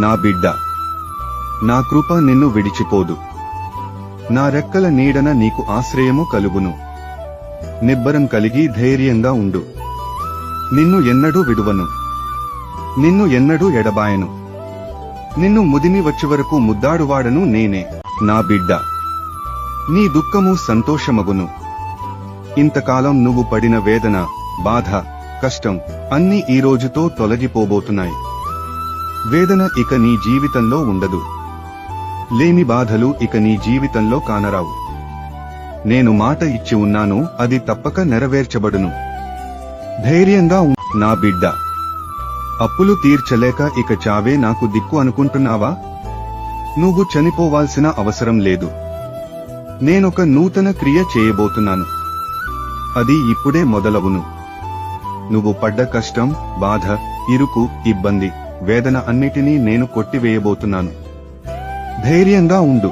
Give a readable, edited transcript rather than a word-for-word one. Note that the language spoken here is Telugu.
నా బిడ్డ, నా కృప నిన్ను విడిచిపోదు. నా రెక్కల నీడన నీకు ఆశ్రయము కలుగును. నిబ్బరం కలిగి ధైర్యంగా ఉండు. నిన్ను ఎన్నడూ విడువను, నిన్ను ఎన్నడూ ఎడబాయను. నిన్ను ముదిమి వచ్చేవరకు ముద్దాడువాడను నేనే. నా బిడ్డ, నీ దుఃఖము సంతోషమగును. ఇంతకాలం నువ్వు పడిన వేదన, బాధ, కష్టం అన్నీ ఈ రోజుతో తొలగిపోబోతున్నాయి. వేదన ఇక నీ జీవితంలో ఉండదు. లేని బాధలు ఇక నీ జీవితంలో కానరావు. నేను మాట ఇచ్చి ఉన్నాను, అది తప్పక నెరవేర్చబడును. ధైర్యంగా నా బిడ్డ. అప్పులు తీర్చలేక ఇక చావే నాకు దిక్కు అనుకుంటున్నావా? నువ్వు చనిపోవాల్సిన అవసరం లేదు. నేనొక నూతన క్రియ చేయబోతున్నాను. అది ఇప్పుడే మొదలవును. నువ్వు పడ్డ కష్టం, బాధ, ఇరుకు, ఇబ్బంది, వేదన అన్నిటినీ నేను కొట్టివేయబోతున్నాను. ధైర్యంగా ఉండు.